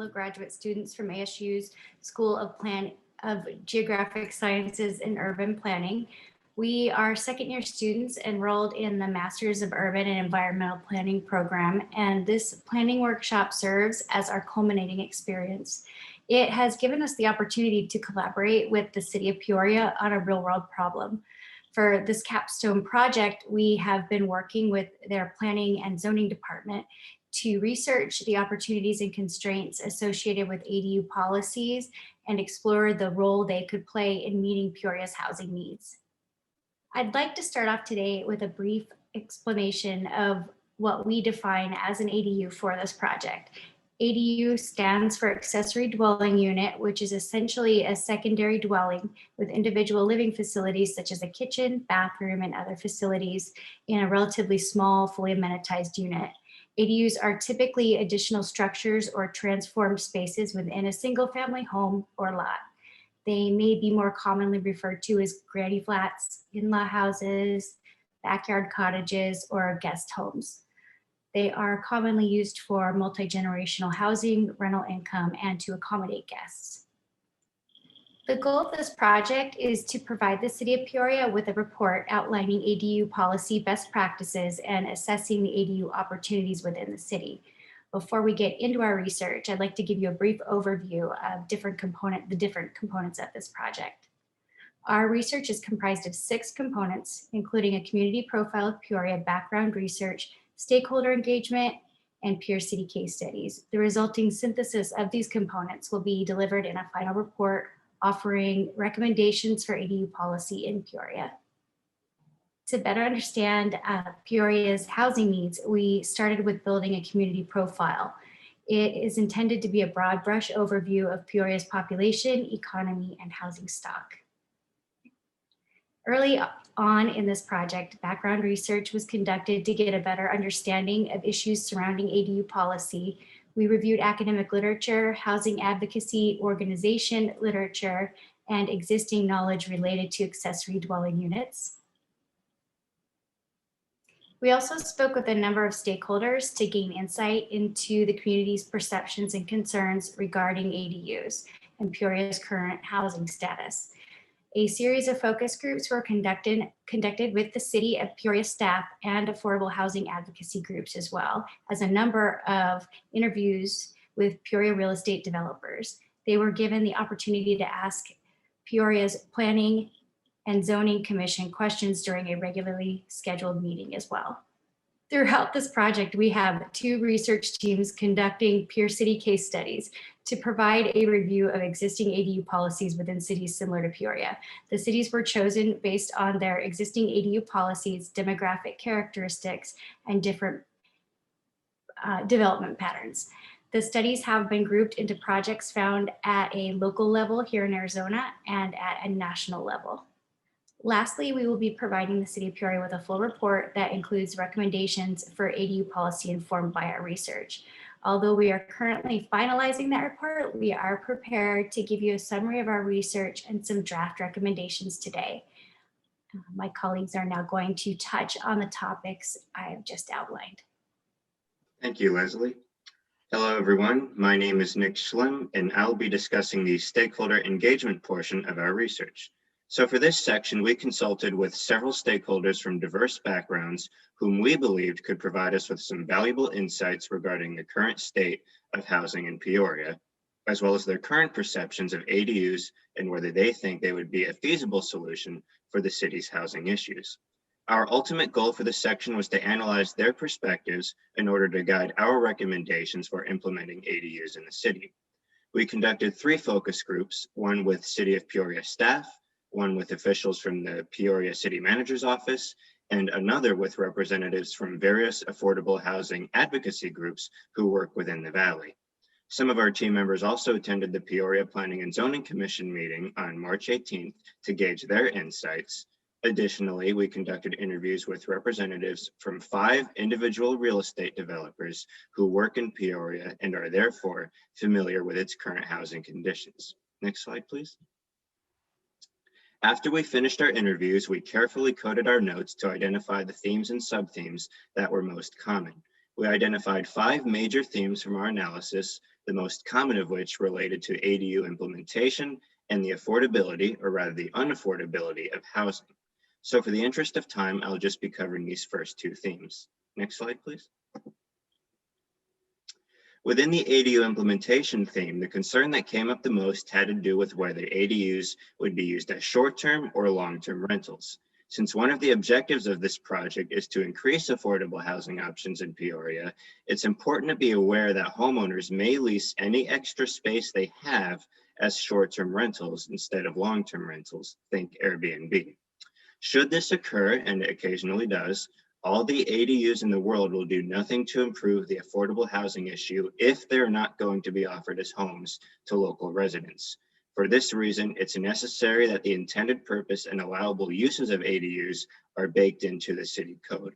fellow graduate students from ASU's School of Geographic Sciences and Urban Planning. We are second-year students enrolled in the Masters of Urban and Environmental Planning program, and this planning workshop serves as our culminating experience. It has given us the opportunity to collaborate with the City of Peoria on a real-world problem. For this capstone project, we have been working with their planning and zoning department to research the opportunities and constraints associated with ADU policies and explore the role they could play in meeting Peoria's housing needs. I'd like to start off today with a brief explanation of what we define as an ADU for this project. ADU stands for accessory dwelling unit, which is essentially a secondary dwelling with individual living facilities such as a kitchen, bathroom, and other facilities in a relatively small, fully amenitized unit. ADUs are typically additional structures or transformed spaces within a single family home or lot. They may be more commonly referred to as granny flats, in-law houses, backyard cottages, or guest homes. They are commonly used for multi-generational housing, rental income, and to accommodate guests. The goal of this project is to provide the City of Peoria with a report outlining ADU policy best practices and assessing the ADU opportunities within the city. Before we get into our research, I'd like to give you a brief overview of the different components of this project. Our research is comprised of 6 components, including a community profile of Peoria, background research, stakeholder engagement, and peer city case studies. The resulting synthesis of these components will be delivered in a final report offering recommendations for ADU policy in Peoria. To better understand Peoria's housing needs, we started with building a community profile. It is intended to be a broad brush overview of Peoria's population, economy, and housing stock. Early on in this project, background research was conducted to get a better understanding of issues surrounding ADU policy. We reviewed academic literature, housing advocacy, organization literature, and existing knowledge related to accessory dwelling units. We also spoke with a number of stakeholders to gain insight into the community's perceptions and concerns regarding ADUs and Peoria's current housing status. A series of focus groups were conducted with the City of Peoria staff and affordable housing advocacy groups, as well as a number of interviews with Peoria real estate developers. They were given the opportunity to ask Peoria's Planning and Zoning Commission questions during a regularly scheduled meeting as well. Throughout this project, we have 2 research teams conducting peer city case studies to provide a review of existing ADU policies within cities similar to Peoria. The cities were chosen based on their existing ADU policies, demographic characteristics, and different development patterns. The studies have been grouped into projects found at a local level here in Arizona and at a national level. Lastly, we will be providing the City of Peoria with a full report that includes recommendations for ADU policy informed by our research. Although we are currently finalizing that report, we are prepared to give you a summary of our research and some draft recommendations today. My colleagues are now going to touch on the topics I have just outlined. Thank you, Leslie. Hello, everyone. My name is Nick Schlimm, and I'll be discussing the stakeholder engagement portion of our research. So for this section, we consulted with several stakeholders from diverse backgrounds whom we believed could provide us with some valuable insights regarding the current state of housing in Peoria, as well as their current perceptions of ADUs and whether they think they would be a feasible solution for the city's housing issues. Our ultimate goal for this section was to analyze their perspectives in order to guide our recommendations for implementing ADUs in the city. We conducted 3 focus groups, one with City of Peoria staff, one with officials from the Peoria City Manager's Office, and another with representatives from various affordable housing advocacy groups who work within the Valley. Some of our team members also attended the Peoria Planning and Zoning Commission meeting on March 18th to gauge their insights. Additionally, we conducted interviews with representatives from 5 individual real estate developers who work in Peoria and are therefore familiar with its current housing conditions. Next slide, please. After we finished our interviews, we carefully coded our notes to identify the themes and sub-themes that were most common. We identified 5 major themes from our analysis, the most common of which related to ADU implementation and the affordability, or rather the unaffordability, of housing. So for the interest of time, I'll just be covering these first two themes. Next slide, please. Within the ADU implementation theme, the concern that came up the most had to do with whether ADUs would be used as short-term or long-term rentals. Since one of the objectives of this project is to increase affordable housing options in Peoria, it's important to be aware that homeowners may lease any extra space they have as short-term rentals instead of long-term rentals, think Airbnb. Should this occur, and it occasionally does, all the ADUs in the world will do nothing to improve the affordable housing issue if they're not going to be offered as homes to local residents. For this reason, it's necessary that the intended purpose and allowable uses of ADUs are baked into the city code.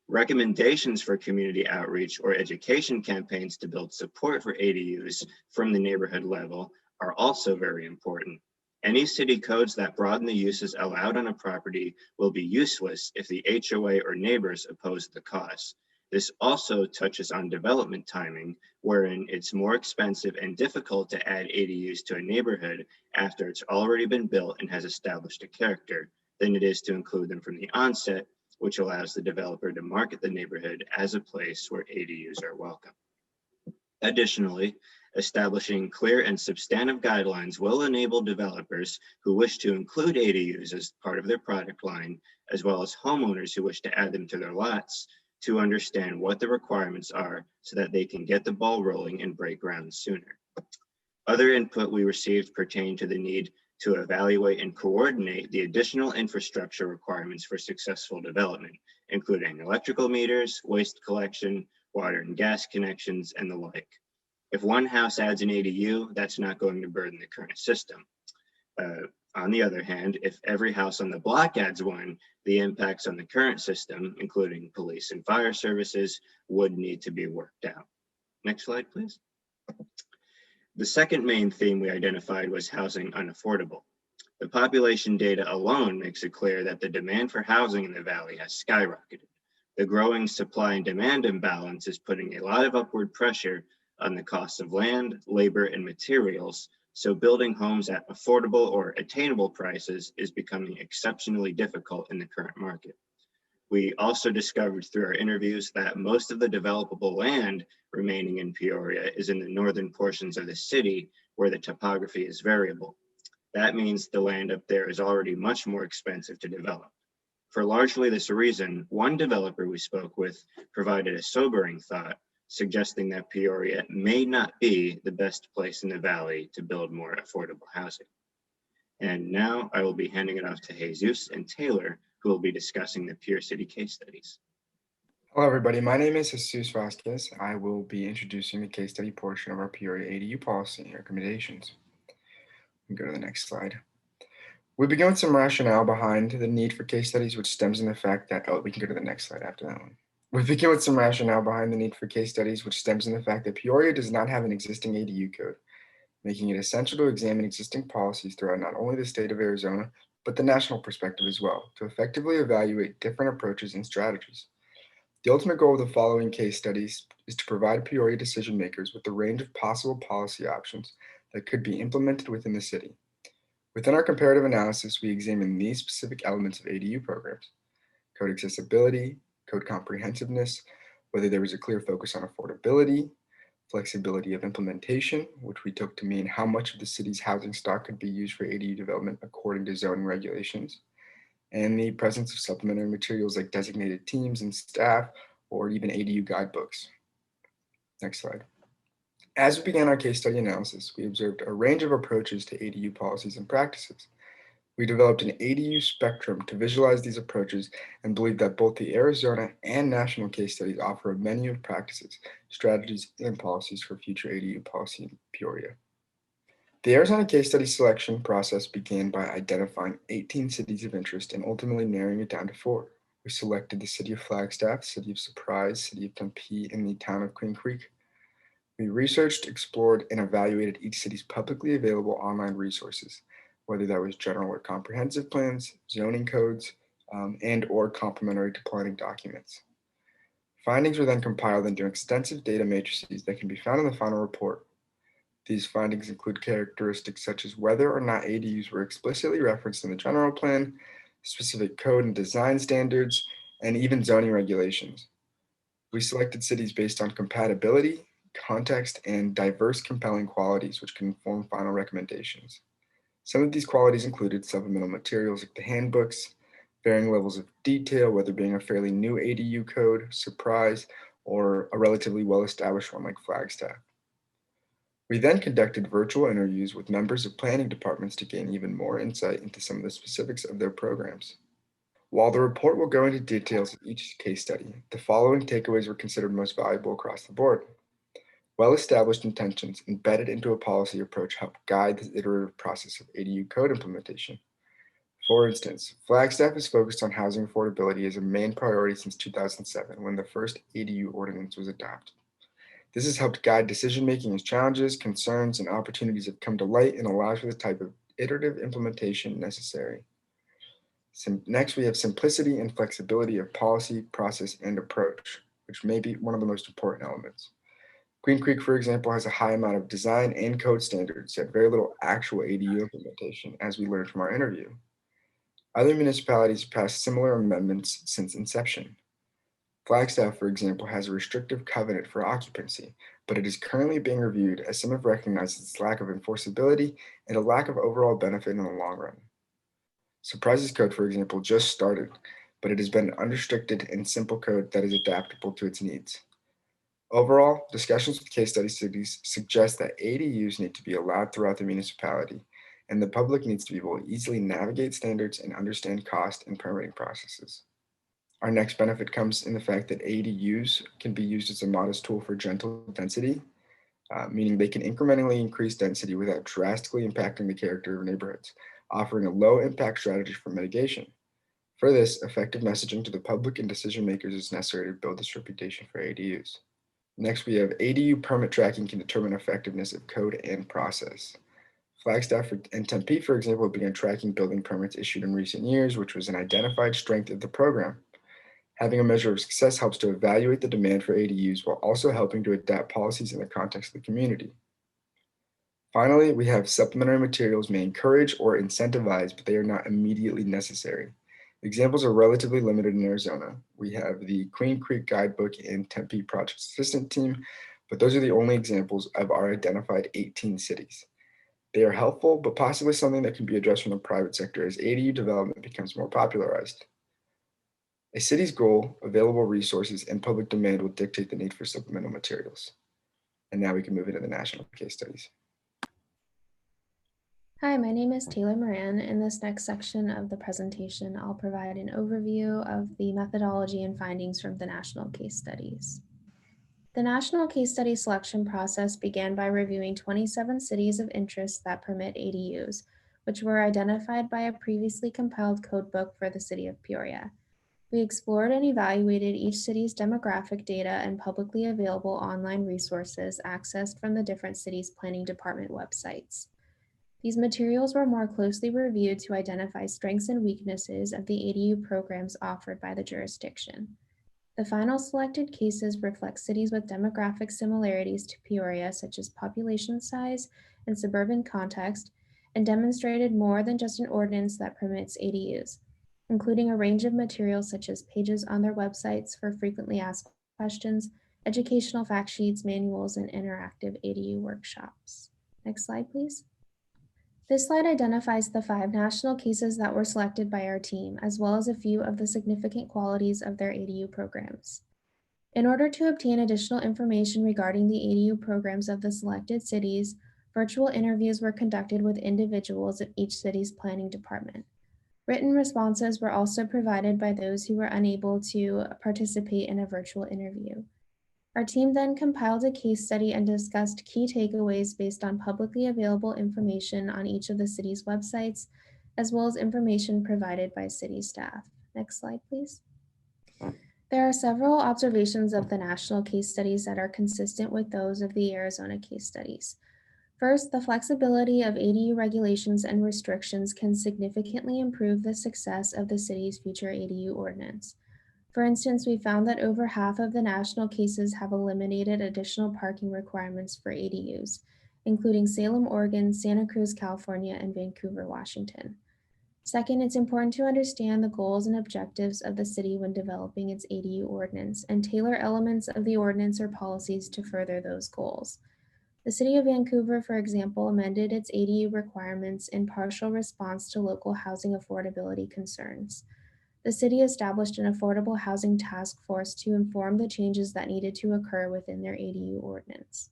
Recommendations for community outreach or education campaigns to build support for ADUs from the neighborhood level are also very important. Any city codes that broaden the uses allowed on a property will be useless if the HOA or neighbors oppose the cause. This also touches on development timing, wherein it's more expensive and difficult to add ADUs to a neighborhood after it's already been built and has established a character than it is to include them from the onset, which allows the developer to market the neighborhood as a place where ADUs are welcome. Additionally, establishing clear and substantive guidelines will enable developers who wish to include ADUs as part of their product line, as well as homeowners who wish to add them to their lots, to understand what the requirements are so that they can get the ball rolling and break ground sooner. Other input we received pertained to the need to evaluate and coordinate the additional infrastructure requirements for successful development, including electrical meters, waste collection, water and gas connections, and the like. If one house adds an ADU, that's not going to burden the current system. On the other hand, if every house on the block adds one, the impacts on the current system, including police and fire services, would need to be worked out. Next slide, please. The second main theme we identified was housing unaffordable. The population data alone makes it clear that the demand for housing in the valley has skyrocketed. The growing supply and demand imbalance is putting a lot of upward pressure on the cost of land, labor, and materials, so building homes at affordable or attainable prices is becoming exceptionally difficult in the current market. We also discovered through our interviews that most of the developable land remaining in Peoria is in the northern portions of the city where the topography is variable. That means the land up there is already much more expensive to develop. For largely this reason, one developer we spoke with provided a sobering thought, suggesting that Peoria may not be the best place in the valley to build more affordable housing. And now I will be handing it off to Jesus and Taylor, who will be discussing the Peer City case studies. Hello, everybody. My name is Jesus Vasquez. I will be introducing the case study portion of our Peoria ADU policy and recommendations. We go to the next slide. We begin with some rationale behind the need for case studies, which stems in the fact that, we can go to the next slide after that one. We begin with some rationale behind the need for case studies, which stems in the fact that Peoria does not have an existing ADU code, making it essential to examine existing policies throughout not only the state of Arizona, but the national perspective as well, to effectively evaluate different approaches and strategies. The ultimate goal of the following case studies is to provide Peoria decision makers with a range of possible policy options that could be implemented within the city. Within our comparative analysis, we examine these specific elements of ADU programs: code accessibility, code comprehensiveness, whether there was a clear focus on affordability, flexibility of implementation, which we took to mean how much of the city's housing stock could be used for ADU development according to zoning regulations, and the presence of supplementary materials like designated teams and staff, or even ADU guidebooks. Next slide. As we began our case study analysis, we observed a range of approaches to ADU policies and practices. We developed an ADU spectrum to visualize these approaches and believe that both the Arizona and national case studies offer a menu of practices, strategies, and policies for future ADU policy in Peoria. The Arizona case study selection process began by identifying 18 cities of interest and ultimately narrowing it down to 4. We selected the city of Flagstaff, city of Surprise, city of Tempe, and the town of Queen Creek. We researched, explored, and evaluated each city's publicly available online resources, whether that was general or comprehensive plans, zoning codes, and or complementary to planning documents. Findings were then compiled into extensive data matrices that can be found in the final report. These findings include characteristics such as whether or not ADUs were explicitly referenced in the general plan, specific code and design standards, and even zoning regulations. We selected cities based on compatibility, context, and diverse compelling qualities, which can inform final recommendations. Some of these qualities included supplemental materials like the handbooks, varying levels of detail, whether being a fairly new ADU code, surprise, or a relatively well-established one like Flagstaff. We then conducted virtual interviews with members of planning departments to gain even more insight into some of the specifics of their programs. While the report will go into details of each case study, the following takeaways were considered most valuable across the board. Well-established intentions embedded into a policy approach help guide the iterative process of ADU code implementation. For instance, Flagstaff is focused on housing affordability as a main priority since 2007, when the first ADU ordinance was adopted. This has helped guide decision-making as challenges, concerns, and opportunities have come to light and allows for the type of iterative implementation necessary. Next, we have simplicity and flexibility of policy, process, and approach, which may be one of the most important elements. Queen Creek, for example, has a high amount of design and code standards, yet very little actual ADU implementation, as we learned from our interview. Other municipalities have passed similar amendments since inception. Flagstaff, for example, has a restrictive covenant for occupancy, but it is currently being reviewed as some have recognized its lack of enforceability and a lack of overall benefit in the long run. Surprises code, for example, just started, but it has been an unrestricted and simple code that is adaptable to its needs. Overall, discussions with case study cities suggest that ADUs need to be allowed throughout the municipality, and the public needs to be able to easily navigate standards and understand cost and permitting processes. Our next benefit comes in the fact that ADUs can be used as a modest tool for gentle density, meaning they can incrementally increase density without drastically impacting the character of neighborhoods, offering a low impact strategy for mitigation. For this, effective messaging to the public and decision makers is necessary to build this reputation for ADUs. Next, we have ADU permit tracking can determine effectiveness of code and process. Flagstaff and Tempe, for example, began tracking building permits issued in recent years, which was an identified strength of the program. Having a measure of success helps to evaluate the demand for ADUs while also helping to adapt policies in the context of the community. Finally, we have supplementary materials may encourage or incentivize, but they are not immediately necessary. Examples are relatively limited in Arizona. We have the Queen Creek Guidebook and Tempe Project Assistant Team, but those are the only examples of our identified 18 cities. They are helpful, but possibly something that can be addressed from the private sector as ADU development becomes more popularized. A city's goal, available resources, and public demand will dictate the need for supplemental materials. And now we can move into the national case studies. Hi, my name is Taylor Moran. In this next section of the presentation, I'll provide an overview of the methodology and findings from the national case studies. The national case study selection process began by reviewing 27 cities of interest that permit ADUs, which were identified by a previously compiled codebook for the city of Peoria. We explored and evaluated each city's demographic data and publicly available online resources accessed from the different cities' planning department websites. These materials were more closely reviewed to identify strengths and weaknesses of the ADU programs offered by the jurisdiction. The final selected cases reflect cities with demographic similarities to Peoria, such as population size and suburban context, and demonstrated more than just an ordinance that permits ADUs, including a range of materials such as pages on their websites for frequently asked questions, educational fact sheets, manuals, and interactive ADU workshops. Next slide, please. This slide identifies the 5 national cases that were selected by our team, as well as a few of the significant qualities of their ADU programs. In order to obtain additional information regarding the ADU programs of the selected cities, virtual interviews were conducted with individuals at each city's planning department. Written responses were also provided by those who were unable to participate in a virtual interview. Our team then compiled a case study and discussed key takeaways based on publicly available information on each of the city's websites, as well as information provided by city staff. Next slide, please. There are several observations of the national case studies that are consistent with those of the Arizona case studies. First, the flexibility of ADU regulations and restrictions can significantly improve the success of the city's future ADU ordinance. For instance, we found that over half of the national cases have eliminated additional parking requirements for ADUs, including Salem, Oregon, Santa Cruz, California, and Vancouver, Washington. Second, it's important to understand the goals and objectives of the city when developing its ADU ordinance and tailor elements of the ordinance or policies to further those goals. The City of Vancouver, for example, amended its ADU requirements in partial response to local housing affordability concerns. The city established an affordable housing task force to inform the changes that needed to occur within their ADU ordinance.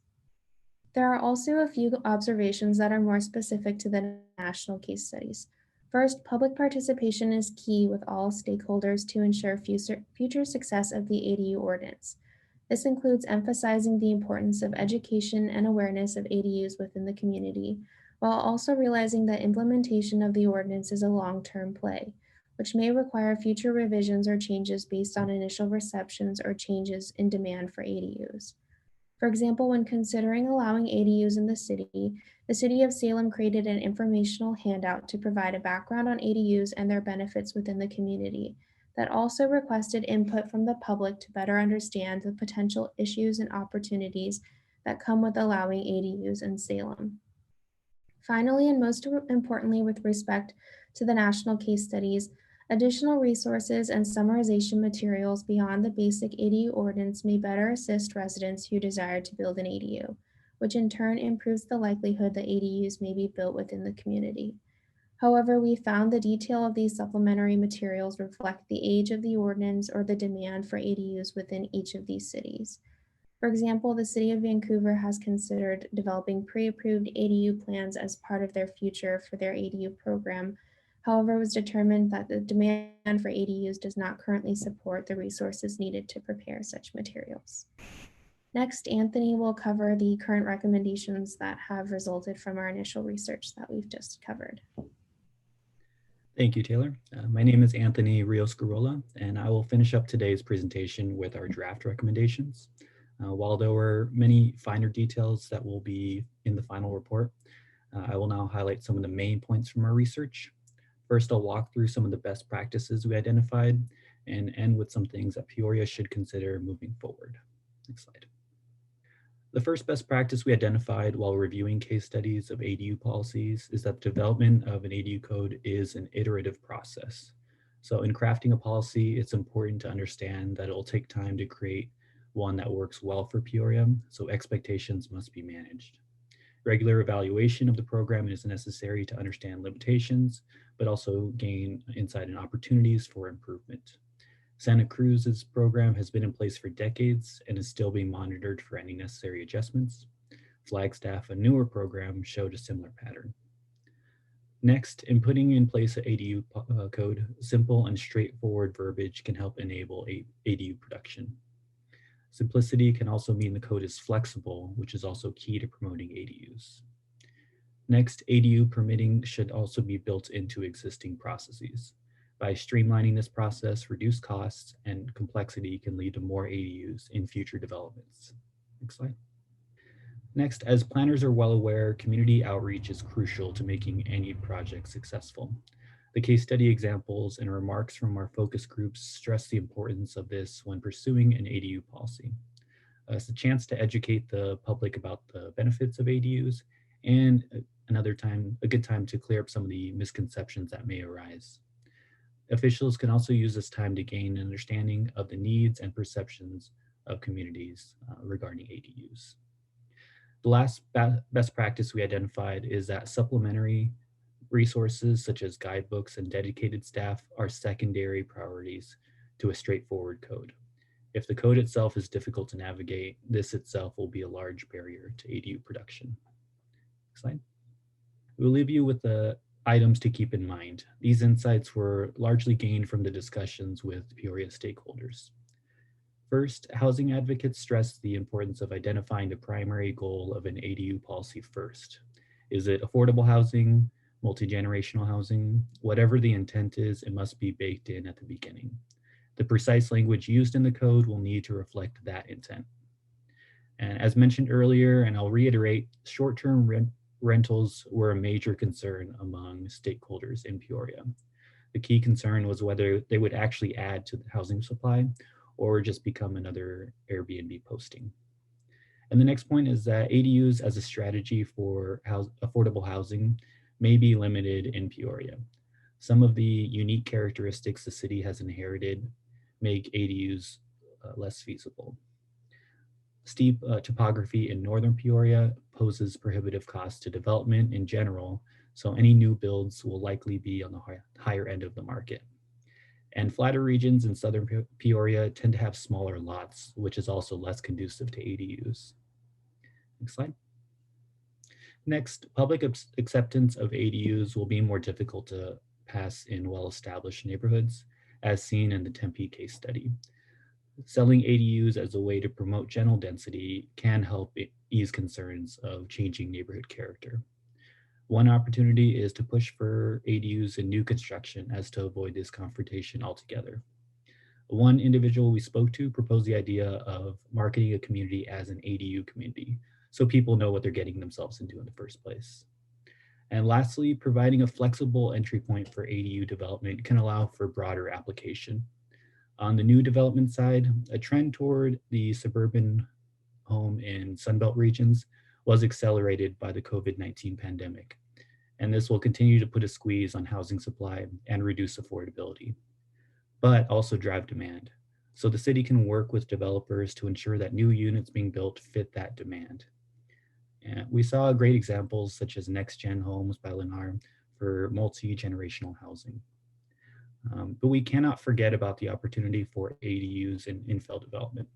There are also a few observations that are more specific to the national case studies. First, public participation is key with all stakeholders to ensure future success of the ADU ordinance. This includes emphasizing the importance of education and awareness of ADUs within the community, while also realizing that implementation of the ordinance is a long-term play, which may require future revisions or changes based on initial receptions or changes in demand for ADUs. For example, when considering allowing ADUs in the City of Salem created an informational handout to provide a background on ADUs and their benefits within the community that also requested input from the public to better understand the potential issues and opportunities that come with allowing ADUs in Salem. Finally, and most importantly, with respect to the national case studies, additional resources and summarization materials beyond the basic ADU ordinance may better assist residents who desire to build an ADU, which in turn improves the likelihood that ADUs may be built within the community. However, we found the detail of these supplementary materials reflect the age of the ordinance or the demand for ADUs within each of these cities. For example, the City of Vancouver has considered developing pre-approved ADU plans as part of their future for their ADU program. However, it was determined that the demand for ADUs does not currently support the resources needed to prepare such materials. Next, Anthony will cover the current recommendations that have resulted from our initial research that we've just covered. Thank you, Taylor. My name is Anthony Rios-Garola, and I will finish up today's presentation with our draft recommendations. While there were many finer details that will be in the final report, I will now highlight some of the main points from our research. First, I'll walk through some of the best practices we identified and end with some things that Peoria should consider moving forward. Next slide. The first best practice we identified while reviewing case studies of ADU policies is that the development of an ADU code is an iterative process. So in crafting a policy, it's important to understand that it will take time to create one that works well for Peoria, so expectations must be managed. Regular evaluation of the program is necessary to understand limitations, but also gain insight and opportunities for improvement. Santa Cruz's program has been in place for decades and is still being monitored for any necessary adjustments. Flagstaff, a newer program, showed a similar pattern. Next, in putting in place an ADU code, simple and straightforward verbiage can help enable ADU production. Simplicity can also mean the code is flexible, which is also key to promoting ADUs. Next, ADU permitting should also be built into existing processes. By streamlining this process, reduced costs and complexity can lead to more ADUs in future developments. Next slide. Next, as planners are well aware, community outreach is crucial to making any project successful. The case study examples and remarks from our focus groups stress the importance of this when pursuing an ADU policy. It's a chance to educate the public about the benefits of ADUs and a good time to clear up some of the misconceptions that may arise. Officials can also use this time to gain an understanding of the needs and perceptions of communities regarding ADUs. The last best practice we identified is that supplementary resources such as guidebooks and dedicated staff are secondary priorities to a straightforward code. If the code itself is difficult to navigate, this itself will be a large barrier to ADU production. Next slide. We'll leave you with the items to keep in mind. These insights were largely gained from the discussions with Peoria stakeholders. First, housing advocates stress the importance of identifying the primary goal of an ADU policy first. Is it affordable housing, multi-generational housing? Whatever the intent is, it must be baked in at the beginning. The precise language used in the code will need to reflect that intent. And as mentioned earlier, and I'll reiterate, short-term rentals were a major concern among stakeholders in Peoria. The key concern was whether they would actually add to the housing supply or just become another Airbnb posting. And the next point is that ADUs as a strategy for affordable housing may be limited in Peoria. Some of the unique characteristics the city has inherited make ADUs less feasible. Steep topography in northern Peoria poses prohibitive costs to development in general, so any new builds will likely be on the higher end of the market. And flatter regions in southern Peoria tend to have smaller lots, which is also less conducive to ADUs. Next slide. Next, public acceptance of ADUs will be more difficult to pass in well-established neighborhoods, as seen in the Tempe case study. Selling ADUs as a way to promote general density can help ease concerns of changing neighborhood character. One opportunity is to push for ADUs in new construction as to avoid this confrontation altogether. One individual we spoke to proposed the idea of marketing a community as an ADU community, so people know what they're getting themselves into in the first place. And lastly, providing a flexible entry point for ADU development can allow for broader application. On the new development side, a trend toward the suburban home in Sunbelt regions was accelerated by the COVID-19 pandemic. And this will continue to put a squeeze on housing supply and reduce affordability, but also drive demand. So the city can work with developers to ensure that new units being built fit that demand. And we saw great examples such as Next Gen Homes by Lennar for multi-generational housing. But we cannot forget about the opportunity for ADUs in infill development.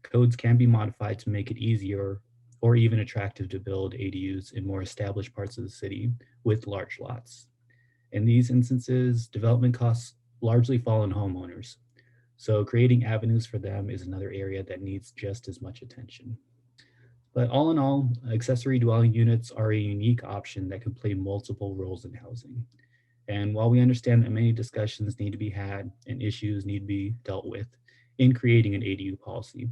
Codes can be modified to make it easier or even attractive to build ADUs in more established parts of the city with large lots. In these instances, development costs largely fall on homeowners. So creating avenues for them is another area that needs just as much attention. But all in all, accessory dwelling units are a unique option that can play multiple roles in housing. And while we understand that many discussions need to be had and issues need to be dealt with in creating an ADU policy,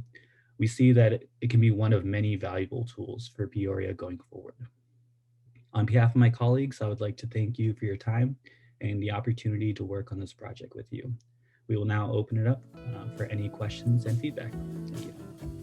we see that it can be one of many valuable tools for Peoria going forward. On behalf of my colleagues, I would like to thank you for your time and the opportunity to work on this project with you. We will now open it up for any questions and feedback. Thank you.